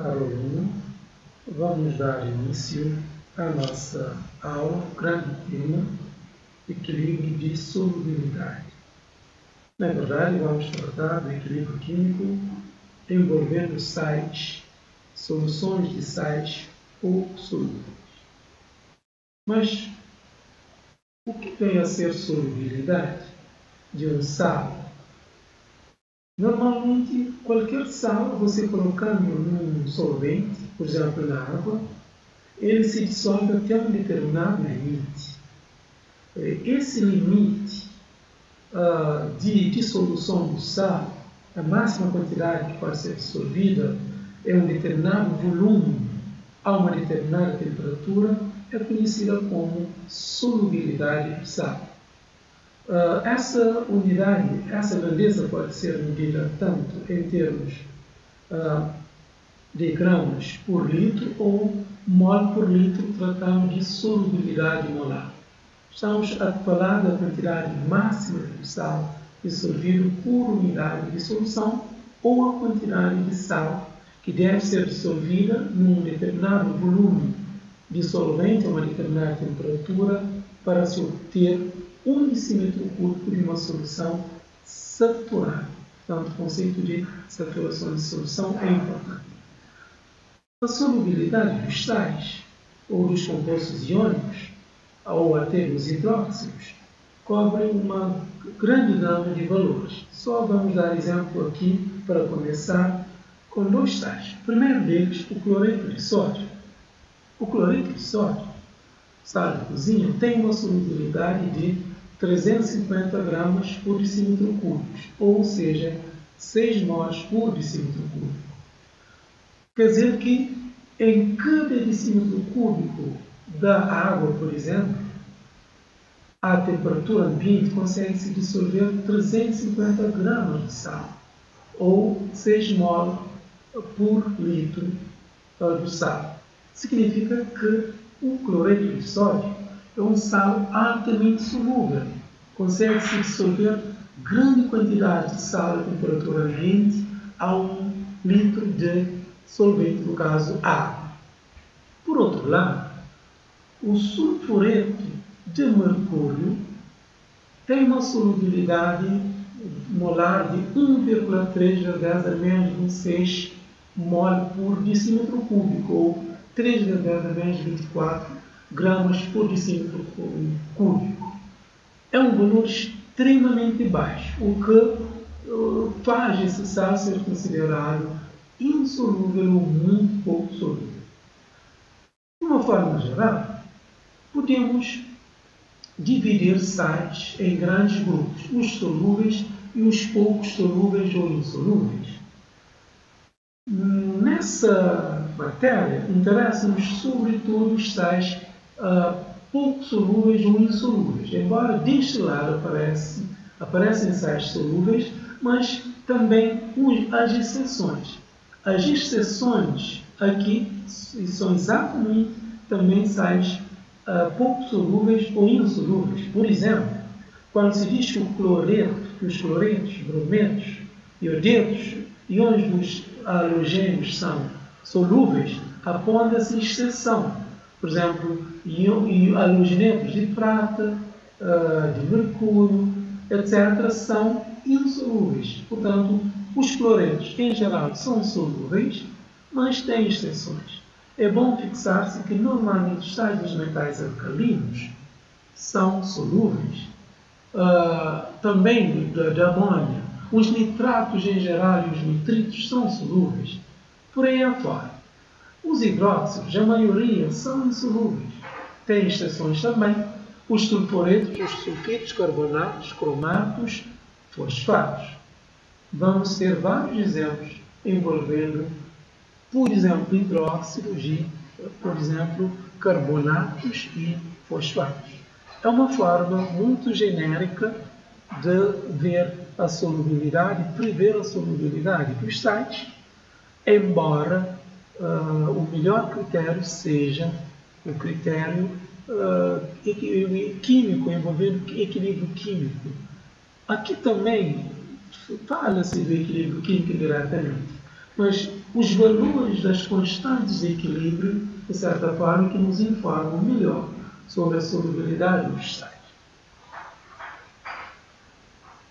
Caro aluno, vamos dar início à nossa aula, grande tema, equilíbrio de solubilidade. Na verdade, vamos tratar do equilíbrio químico envolvendo sais, soluções de sais pouco solúveis. Mas, o que vem a ser solubilidade de um sal? Normalmente, qualquer sal, você colocando num solvente, por exemplo, na água, ele se dissolve até um determinado limite. Esse limite de dissolução do sal, a máxima quantidade que pode ser dissolvida é um determinado volume a uma determinada temperatura, é conhecida como solubilidade do sal. Essa unidade, essa grandeza pode ser medida tanto em termos de gramas por litro ou mol por litro, tratando de solubilidade molar. Estamos a falar da quantidade máxima de sal dissolvido por unidade de solução ou a quantidade de sal que deve ser dissolvida num determinado volume de solvente a uma determinada temperatura para se obter 1 decímetro cúbico de uma solução saturada. Portanto, o conceito de saturação de solução é importante. A solubilidade dos sais, ou dos compostos iônicos, ou até dos hidróxidos, cobre uma grande gama de valores. Só vamos dar exemplo aqui, para começar, com 2 sais. O primeiro deles, o cloreto de sódio. O cloreto de sódio, sal de cozinha, tem uma solubilidade de 350 gramas por decímetro cúbico, ou seja, 6 mols por decímetro cúbico. Quer dizer que em cada decímetro cúbico da água, por exemplo, à temperatura ambiente consegue-se dissolver 350 gramas de sal, ou 6 mol por litro do sal. Significa que o cloreto de sódio é um sal altamente solúvel. Consegue-se dissolver grande quantidade de sal a temperatura ambiente a 1 litro de solvente, no caso água. Por outro lado, o sulfureto de mercúrio tem uma solubilidade molar de 1,3 vezes 10 a menos 26 mol por decímetro cúbico, ou 3 vezes 10 a menos 24 gramas por decímetro cúbico. É um valor extremamente baixo, o que faz esse sal ser considerado insolúvel ou muito pouco solúvel. De uma forma geral, podemos dividir sais em grandes grupos, os solúveis e os pouco solúveis ou insolúveis. Nessa matéria, interessam-nos sobretudo os sais pouco solúveis ou insolúveis. Embora deste lado aparecem sais solúveis, mas também as exceções. As exceções aqui são exatamente também sais pouco solúveis ou insolúveis. Por exemplo, quando se diz que os cloretos, brometos, iodetos, íons dos halogênios são solúveis, aponta-se exceção. Por exemplo, halogenetos de prata, de mercúrio, etc., são insolúveis. Portanto, os cloretos, em geral, são solúveis, mas têm exceções. É bom fixar-se que, normalmente, os sais dos metais alcalinos são solúveis. Também da amônia. Os nitratos, em geral, e os nitritos são solúveis. Por aí afora. Os hidróxidos, a maioria, são insolúveis. Tem exceções também. Os sulfuretos, os sulfitos, carbonatos, cromatos, fosfatos. Vamos ter vários exemplos envolvendo, por exemplo, hidróxidos e, por exemplo, carbonatos e fosfatos. É uma forma muito genérica de ver a solubilidade, prever a solubilidade dos sais, embora o melhor critério seja o critério químico, envolvendo equilíbrio químico. Aqui também fala-se do equilíbrio químico diretamente, mas os valores das constantes de equilíbrio, de certa forma, que nos informam melhor sobre a solubilidade dos sais.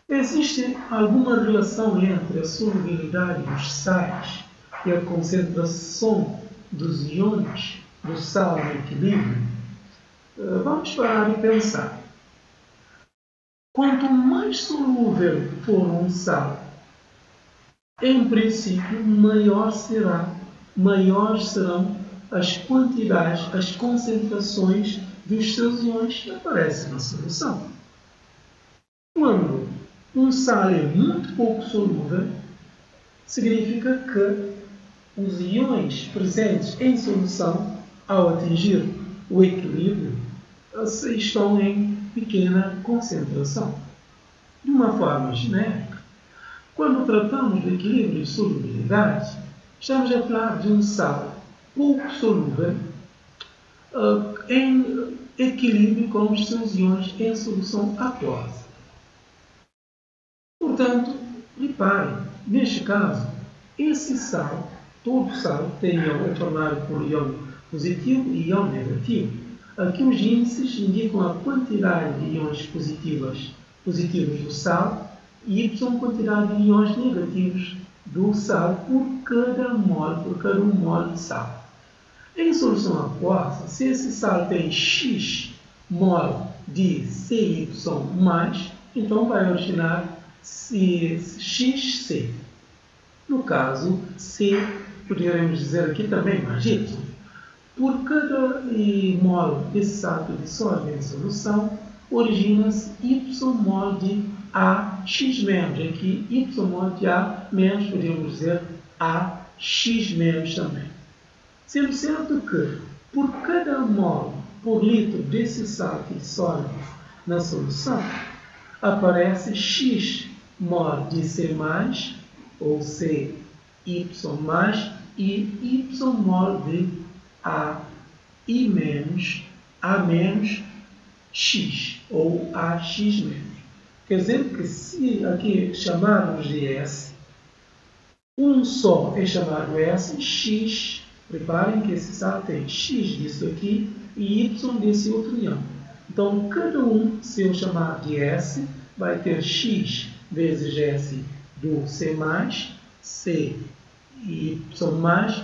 Existe alguma relação entre a solubilidade dos sais e a concentração dos íons do sal no equilíbrio? Vamos parar e pensar. Quanto mais solúvel for um sal, em princípio, maiores serão as quantidades, as concentrações dos seus íons que aparecem na solução. Quando um sal é muito pouco solúvel, significa que os íons presentes em solução, ao atingir o equilíbrio, estão em pequena concentração. De uma forma genérica, quando tratamos do equilíbrio de solubilidade, estamos a falar de um sal pouco solúvel em equilíbrio com os seus íons em solução aquosa. Portanto, reparem, neste caso, esse sal, todo sal, tem íon formado por íon positivo e íon negativo. Aqui os índices indicam a quantidade de íons positivos do sal e y quantidade de íons negativos do sal por cada um mol de sal. Em solução aquosa, se esse sal tem X mol de CY+, então vai originar XC. No caso, C, poderemos dizer aqui também mais Y. Por cada mol desse sal que dissolve em solução, origina-se Y mol de AX-. Aqui, Y mol de A-, podemos dizer AX- também. Sendo certo que, por cada mol por litro desse sal que dissolve na solução, aparece X mol de C+, ou CY+, e Y mol de AI-, A-X, ou AX-. Quer dizer que se aqui chamarmos de S, um só é chamado S, X, reparem que esse sal tem X disso aqui e Y desse outro íon. Então, cada um, se eu chamar de S, vai ter X vezes S do C+, C y+,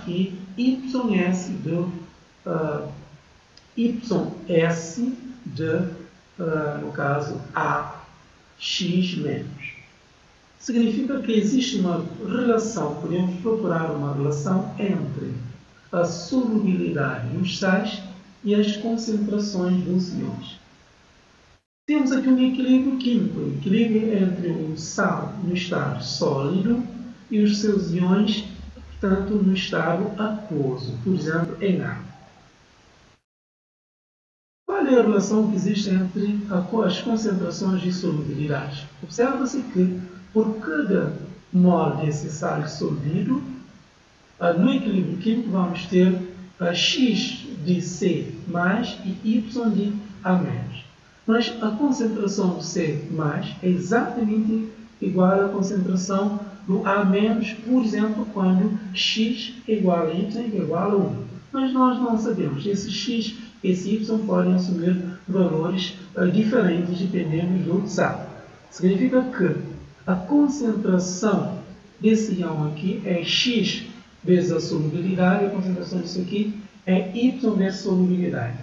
e YS do YS de, no caso, AX-. Significa que existe uma relação, podemos procurar uma relação entre a solubilidade dos sais e as concentrações dos íons. Temos aqui um equilíbrio químico, um equilíbrio entre o sal no estado sólido e os seus íons, portanto, no estado aquoso, por exemplo, em água. Qual é a relação que existe entre as concentrações de solubilidade? Observa-se que, por cada mol desse sal dissolvido, no equilíbrio químico vamos ter X de C+, e Y de A-. Mas a concentração do C+ é exatamente igual à concentração do A-, por exemplo, quando X é igual a Y é igual a 1. Mas nós não sabemos. Esse X e esse Y podem assumir valores diferentes dependendo do sal. Significa que a concentração desse íon aqui é X vezes a solubilidade, e a concentração disso aqui é Y vezes a solubilidade.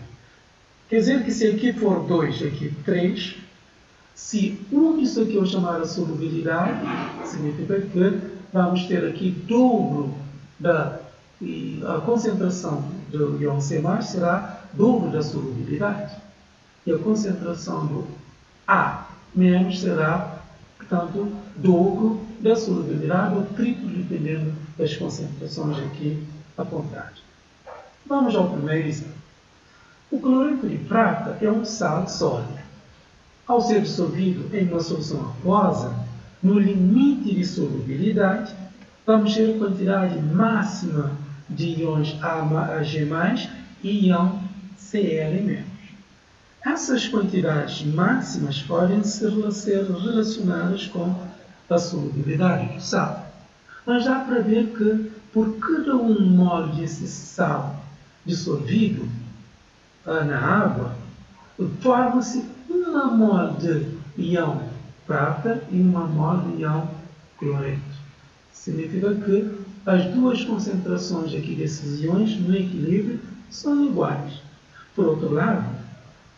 Quer dizer que se aqui for 2, aqui 3, se um disso aqui eu chamar a solubilidade, significa que vamos ter aqui dobro a concentração do íon C+, será dobro da solubilidade. E a concentração do A- será, portanto, dobro da solubilidade, ou triplo, dependendo das concentrações aqui apontadas. Vamos ao primeiro exemplo. O cloreto de prata é um sal sólido. Ao ser dissolvido em uma solução aquosa, no limite de solubilidade, vamos ter a quantidade máxima de íons Ag+, e íon Cl-. Essas quantidades máximas podem ser relacionadas com a solubilidade do sal. Mas dá para ver que por cada mol desse sal dissolvido na água, forma-se uma mol de íon prata e uma mol de íon cloreto. Significa que as duas concentrações aqui desses íons no equilíbrio são iguais. Por outro lado,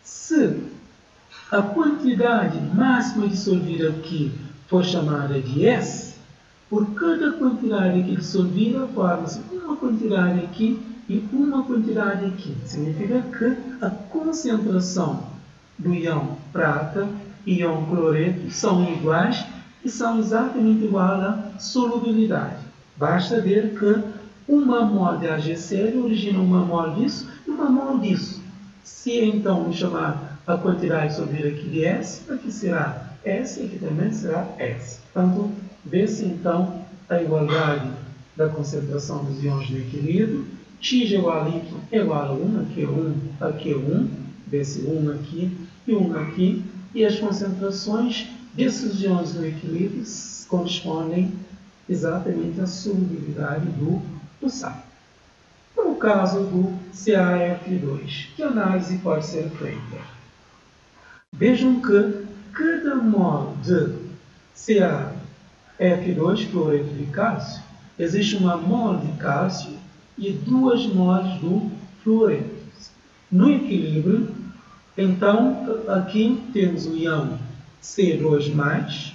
se a quantidade máxima dissolvida aqui for chamada de S, por cada quantidade aqui dissolvida, forma-se uma quantidade aqui e uma quantidade aqui. Significa que a concentração do íon prata e íon cloreto são iguais e são exatamente iguais à solubilidade. Basta ver que uma mol de AgCl origina uma mol disso e uma mol disso. Se então chamar a quantidade dissolvida aqui de S, aqui será S e aqui também será S. Portanto, vê-se então a igualdade da concentração dos íons no equilíbrio. X igual a Y igual a 1, aqui é 1, aqui é 1, vê-se 1 aqui e 1 aqui, e as concentrações desses íons no equilíbrio correspondem exatamente à solubilidade do sal. No caso do CaF2, que análise pode ser feita? Vejam que cada mol de CaF2, cloreto de cálcio, existe uma mol de cálcio e 2 mols do fluoreto. No equilíbrio, então, aqui temos o íon C2+,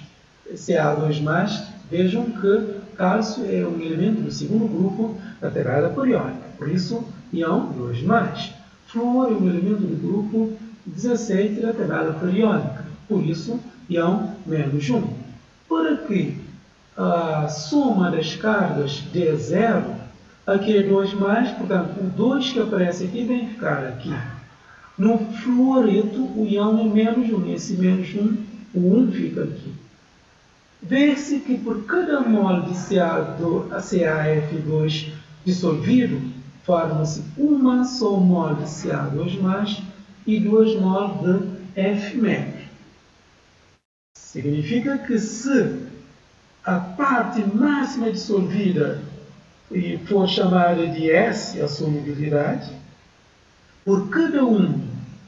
Ca2+. Vejam que cálcio é um elemento do segundo grupo da tabela periódica, por isso, íon 2+. Flúor é um elemento do grupo 17 da tabela periódica, por isso, íon -1. Para que a soma das cargas dê 0, aqui é 2+, portanto, o 2 que aparece aqui vem ficar aqui. No fluoreto, o íon é -1, e esse -1, o 1 fica aqui. Vê-se que por cada mol de CaF2 dissolvido, forma-se uma só mol de Ca2+, e 2 mol de F-. Significa que se a parte máxima dissolvida for chamada de S, a solubilidade, por cada um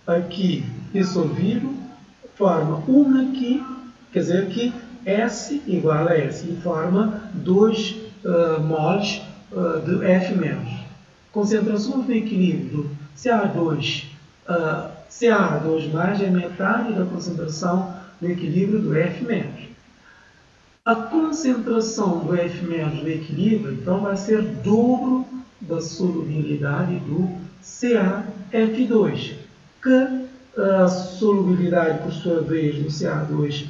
aqui dissolvido, forma 1 aqui, quer dizer que S igual a S, e forma 2 mols de F-. Concentrações do equilíbrio do Ca2, Ca2+ é metade da concentração do equilíbrio do F-. A concentração do F- no equilíbrio, então, vai ser dobro da solubilidade do CaF2, que a solubilidade, por sua vez, do Ca2+,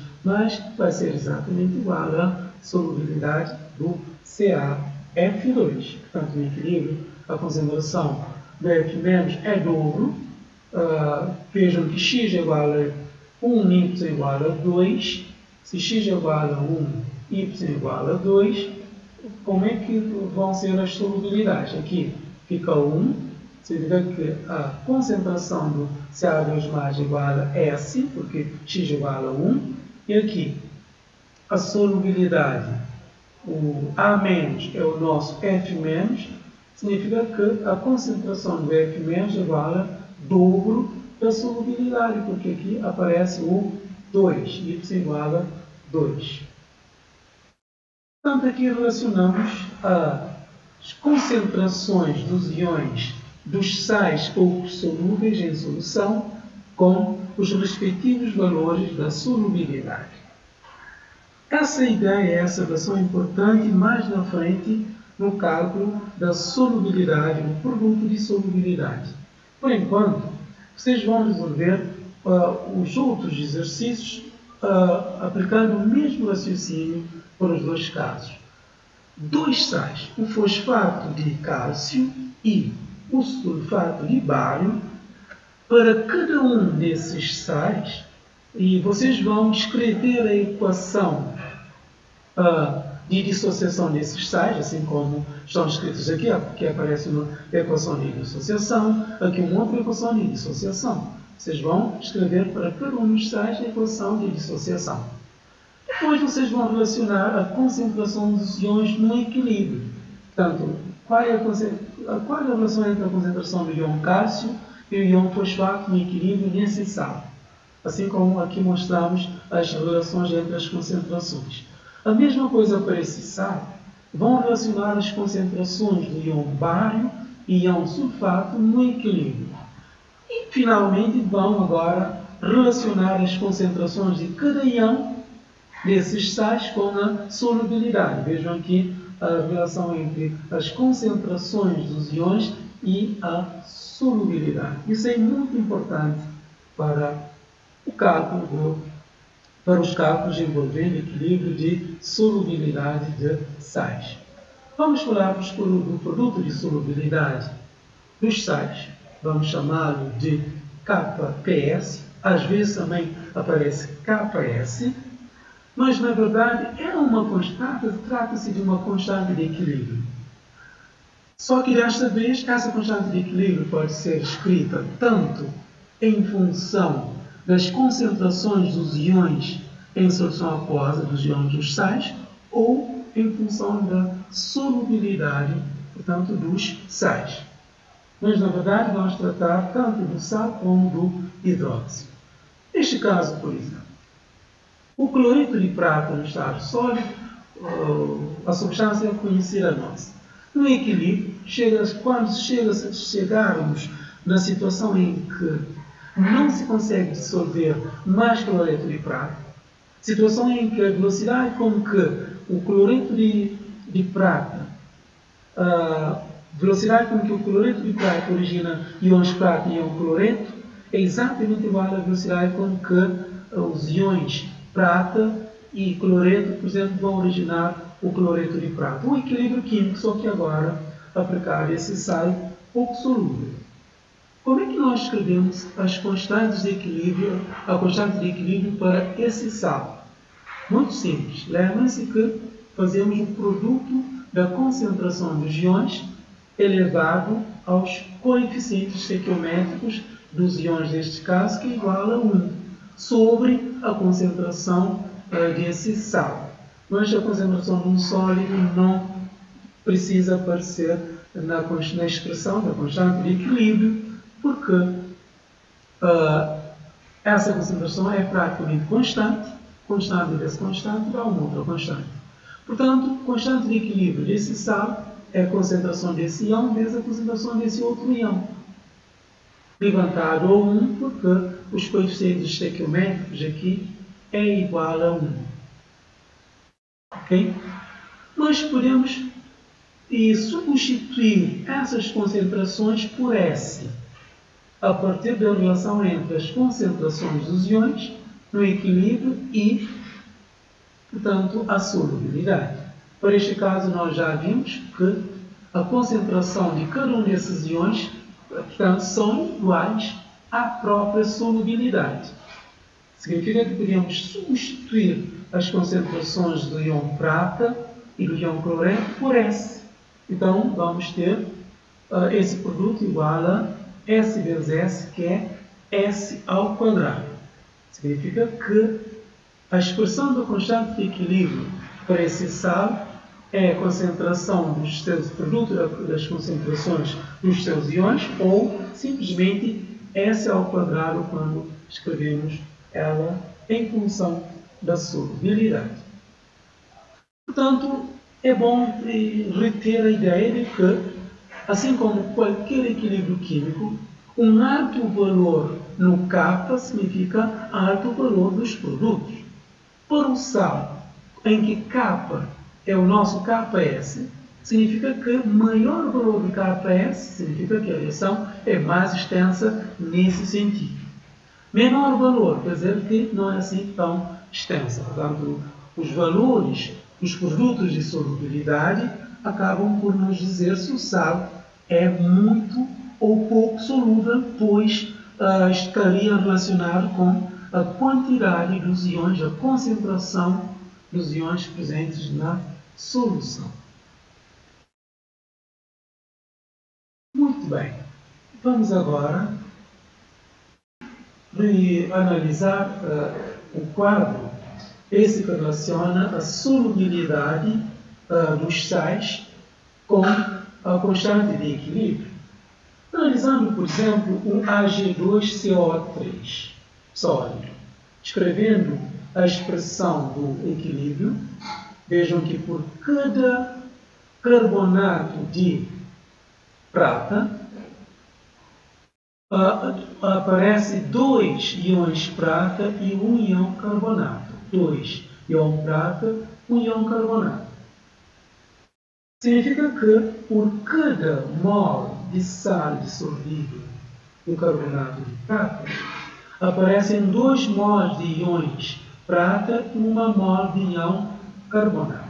vai ser exatamente igual à solubilidade do CaF2. Portanto, no equilíbrio, a concentração do F- é dobro. Vejam que x é igual a 1, y é igual a 2. Se x é igual a 1, y é igual a 2, como é que vão ser as solubilidades? Aqui fica 1, significa que a concentração do Ca2+ é igual a S, porque x é igual a 1, e aqui a solubilidade, o A- é o nosso F-, significa que a concentração do F- é igual a dobro da solubilidade, porque aqui aparece o 2, y igual a 2. Portanto, aqui relacionamos as concentrações dos íons dos sais pouco solúveis em solução com os respectivos valores da solubilidade. Essa ideia, essa observação é importante mais na frente no cálculo da solubilidade, no produto de solubilidade. Por enquanto, vocês vão resolver os outros exercícios aplicando o mesmo raciocínio para os dois casos. 2 sais, o fosfato de cálcio e o sulfato de bário. Para cada um desses sais, e vocês vão escrever a equação de dissociação desses sais, assim como estão escritos aqui, que aparece na equação de dissociação, aqui uma outra equação de dissociação. Vocês vão escrever para cada um dos sais a equação de dissociação. Depois vocês vão relacionar a concentração dos íons no equilíbrio. Portanto, qual é a relação entre a concentração do íon cálcio e o íon fosfato no equilíbrio nesse sal? Assim como aqui mostramos as relações entre as concentrações. A mesma coisa para esse sal. Vão relacionar as concentrações do íon bário e íon sulfato no equilíbrio. E, finalmente, vão agora relacionar as concentrações de cada íon desses sais com a solubilidade. Vejam aqui a relação entre as concentrações dos íons e a solubilidade. Isso é muito importante para o cálculo, para os cálculos envolvendo equilíbrio de solubilidade de sais. Vamos falar do produto de solubilidade dos sais. Vamos chamá-lo de KPS. Às vezes também aparece KS. Mas, na verdade, é uma constante, trata-se de uma constante de equilíbrio. Só que, desta vez, essa constante de equilíbrio pode ser escrita tanto em função das concentrações dos íons em solução aquosa, dos íons dos sais, ou em função da solubilidade, portanto, dos sais. Mas, na verdade, vamos tratar tanto do sal como do hidróxido. Neste caso, por exemplo, o cloreto de prata no estado sólido, a substância conhecida nossa. No equilíbrio, quando chegarmos na situação em que não se consegue dissolver mais cloreto de prata, situação em que a velocidade com que o cloreto de prata, velocidade com que o cloreto de prata origina íons prata e íon cloreto, é exatamente igual à velocidade com que os íons prata e cloreto, por exemplo, vão originar o cloreto de prata. Um equilíbrio químico, só que agora aplicado a esse sal pouco solúvel. Como é que nós escrevemos as constantes de equilíbrio, a constante de equilíbrio para esse sal? Muito simples. Lembrem-se que fazemos o produto da concentração dos íons elevado aos coeficientes estequiométricos dos íons deste caso, que é igual a 1, sobre a concentração desse sal. Mas a concentração de um sólido não precisa aparecer na expressão da constante de equilíbrio, porque essa concentração é praticamente constante. Constante vezes constante dá uma outra constante. Portanto, constante de equilíbrio desse sal é a concentração desse íon vezes a concentração desse outro íon. Levantado ao 1, porque os coeficientes estequiométricos aqui é igual a 1. Ok? Nós podemos substituir essas concentrações por S, a partir da relação entre as concentrações dos íons no equilíbrio e, portanto, a solubilidade. Para este caso, nós já vimos que a concentração de cada um desses íons, portanto, são iguais à própria solubilidade. Significa que podemos substituir as concentrações do íon prata e do íon cloreto por S. Então, vamos ter esse produto igual a S vezes S, que é S ao quadrado. Significa que a expressão da constante de equilíbrio para esse sal é a concentração dos seus produtos das concentrações dos seus íons, ou simplesmente S ao quadrado quando escrevemos ela em função da solubilidade. Portanto, é bom reter a ideia de que, assim como qualquer equilíbrio químico, um alto valor no K significa alto valor dos produtos. Para o sal, em que K é o nosso KS, significa que maior valor do KS significa que a reação é mais extensa nesse sentido. Menor valor quer dizer que não é assim tão extensa. Portanto, os valores dos produtos de solubilidade acabam por nos dizer se o sal é muito ou pouco solúvel, pois estaria relacionado com a quantidade dos íons, a concentração dos íons presentes na solução. Muito bem. Vamos agora analisar o quadro esse que relaciona a solubilidade dos sais com a constante de equilíbrio. Analisando, por exemplo, o Ag2CO3 sólido, escrevendo a expressão do equilíbrio, vejam que por cada carbonato de prata aparece 2 íons prata e 1 íon carbonato. 2 íon prata, 1 íon carbonato. Significa que por cada mol de sal dissolvido do carbonato de prata, aparecem 2 mols de íons prata e 1 mol de íon carbonato.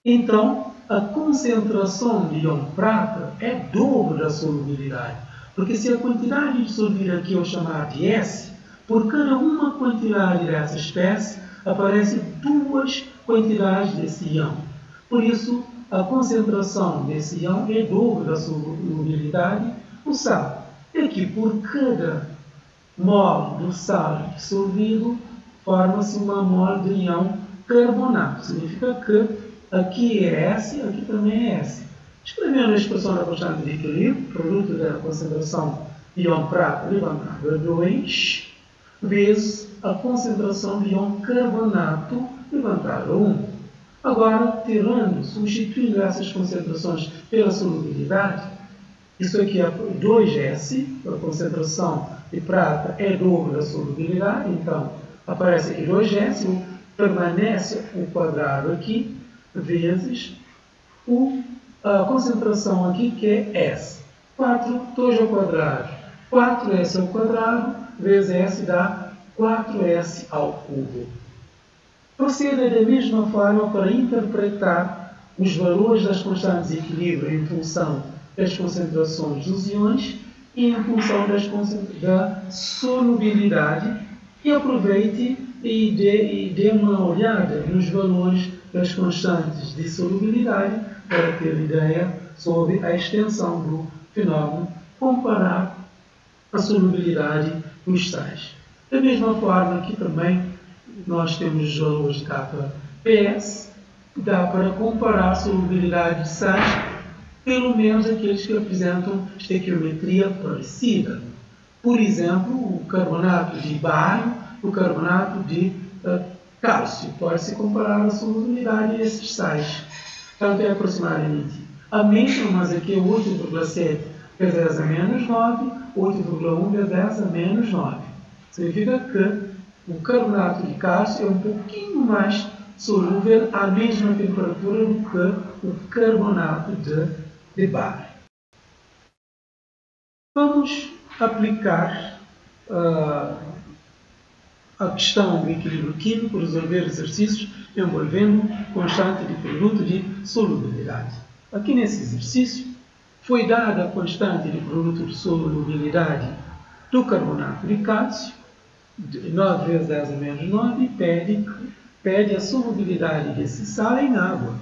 Então, a concentração de íon prata é dobro da solubilidade, porque se a quantidade dissolvida aqui eu chamar de S, por cada uma quantidade dessa espécie, aparecem 2 quantidades desse íon. Por isso, a concentração desse íon é dobro da solubilidade do sal. E aqui, por cada mol do sal dissolvido, forma-se 1 mol de íon carbonato. Significa que aqui é S, aqui também é S. Escrevendo a expressão da constante de equilíbrio, produto da concentração de íon prata elevado a 2, vezes a concentração de íon carbonato elevado a 1. Agora, substituindo essas concentrações pela solubilidade, isso aqui é 2S, a concentração de prata é dobro da solubilidade, então aparece aqui 2S, permanece o quadrado aqui, vezes a concentração aqui que é S. 4, 2 ao quadrado, 4S ao quadrado, vezes S dá 4S ao cubo. Proceda da mesma forma para interpretar os valores das constantes de equilíbrio em função das concentrações dos íons e em função da solubilidade, e aproveite e dê uma olhada nos valores das constantes de solubilidade para ter ideia sobre a extensão do fenómeno, comparar a solubilidade dos sais. Da mesma forma, aqui também nós temos os valores de KPS, dá para comparar a solubilidade de sais, pelo menos aqueles que apresentam estequiometria parecida. Por exemplo, o carbonato de bário, o carbonato de cálcio. Pode-se comparar a solubilidade desses sais. Portanto, é aproximadamente a mesma, mas aqui é 8,7 vezes 10 a menos 9, 8,1 vezes 10 a menos 9. Significa que o carbonato de cálcio é um pouquinho mais solúvel à mesma temperatura do que o carbonato de bário. Vamos aplicar a questão do equilíbrio químico, resolver exercícios envolvendo constante de produto de solubilidade. Aqui nesse exercício, foi dada a constante de produto de solubilidade do carbonato de cálcio, 9 vezes 10 a menos 9, pede a solubilidade desse sal em água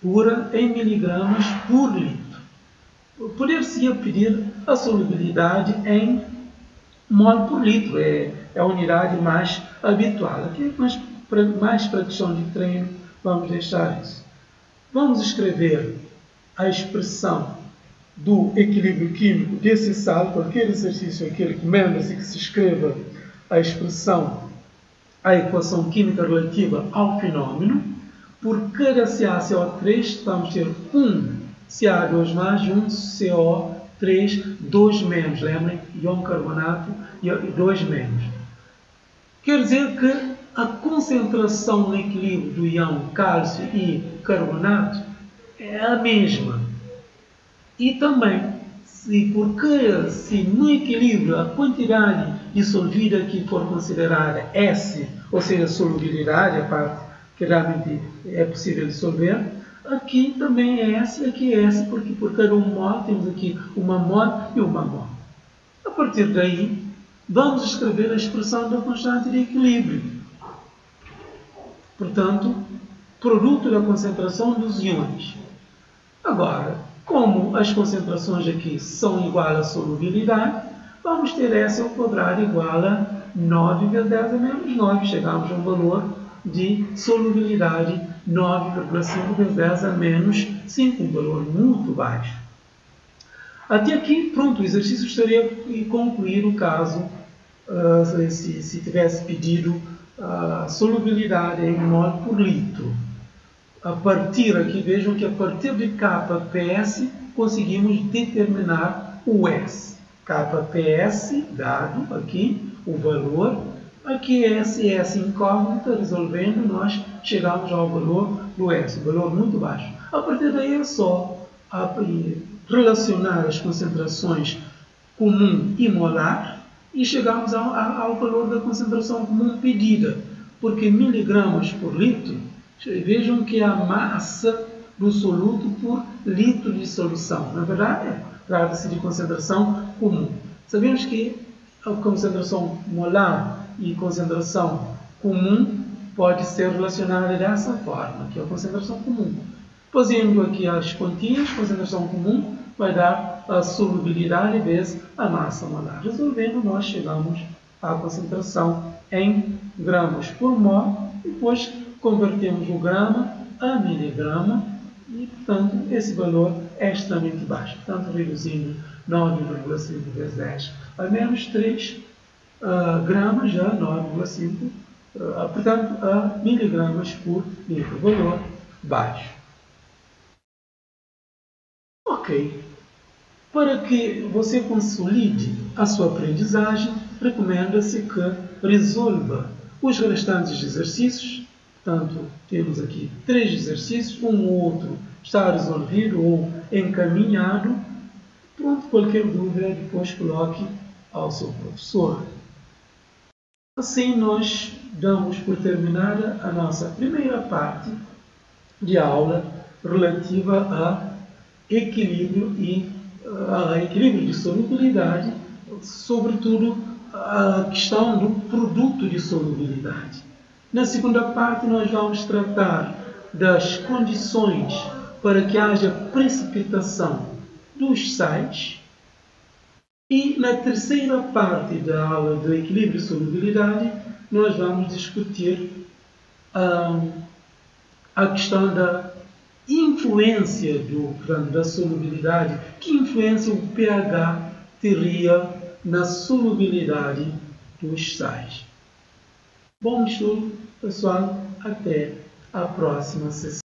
pura em miligramas por litro. Poder-se pedir a solubilidade em mol por litro, é a unidade mais habitual. Aqui, mais para questão de treino, vamos deixar isso. Vamos escrever a expressão do equilíbrio químico desse sal. Qualquer exercício aqui recomenda-se que se escreva a expressão, a equação química relativa ao fenómeno. Por cada CaCO3 vamos ter um Ca2 mais e um CO3, 2 menos. Lembrem, íon carbonato e 2 menos. Quer dizer que a concentração no equilíbrio do íon cálcio e carbonato é a mesma. E também, se no equilíbrio a quantidade dissolvida que for considerada S, ou seja, a solubilidade, a parte que realmente é possível dissolver, aqui também é S, aqui é S, porque por cada mol temos aqui 1 mol e 1 mol. A partir daí, vamos escrever a expressão da constante de equilíbrio. Portanto, produto da concentração dos íons. Agora, como as concentrações aqui são iguais à solubilidade, vamos ter S ao quadrado igual a 9 vezes 10 é menos 9. Chegamos a um valor de solubilidade 9,5 vezes 10 a menos 5, um valor muito baixo. Até aqui, pronto, o exercício estaria a concluir o caso se tivesse pedido a solubilidade em mol por litro. A partir aqui, vejam que a partir de kps conseguimos determinar o S. kps, dado aqui o valor, aqui S incógnita, resolvendo, nós chegamos ao valor do S, um valor muito baixo. A partir daí é só relacionar as concentrações comum e molar e chegamos ao valor da concentração comum pedida, porque miligramas por litro, vejam que é a massa do soluto por litro de solução. Na verdade, trata-se de concentração comum. Sabemos que a concentração molar e concentração comum pode ser relacionada dessa forma, que é a concentração comum. Fazendo aqui as continhas, concentração comum vai dar a solubilidade vezes a massa molar. Resolvendo, nós chegamos à concentração em gramas por mol, depois convertemos o grama a miligrama e, portanto, esse valor é extremamente baixo. Portanto, reduzindo 9,5 vezes 10 a menos 3 gramas, já 9,5, portanto, a miligramas por litro, valor baixo. Ok. Para que você consolide a sua aprendizagem, recomenda-se que resolva os restantes exercícios. Portanto, temos aqui 3 exercícios, um ou outro está resolvido ou encaminhado. Pronto, qualquer dúvida depois coloque ao seu professor. Assim, nós damos por terminada a nossa primeira parte de aula relativa a equilíbrio de solubilidade, sobretudo a questão do produto de solubilidade. Na segunda parte, nós vamos tratar das condições para que haja precipitação dos sais. E na terceira parte da aula do equilíbrio e solubilidade, nós vamos discutir a questão da influência da solubilidade, que influência o pH teria na solubilidade dos sais. Bom estudo, pessoal. Até a próxima sessão.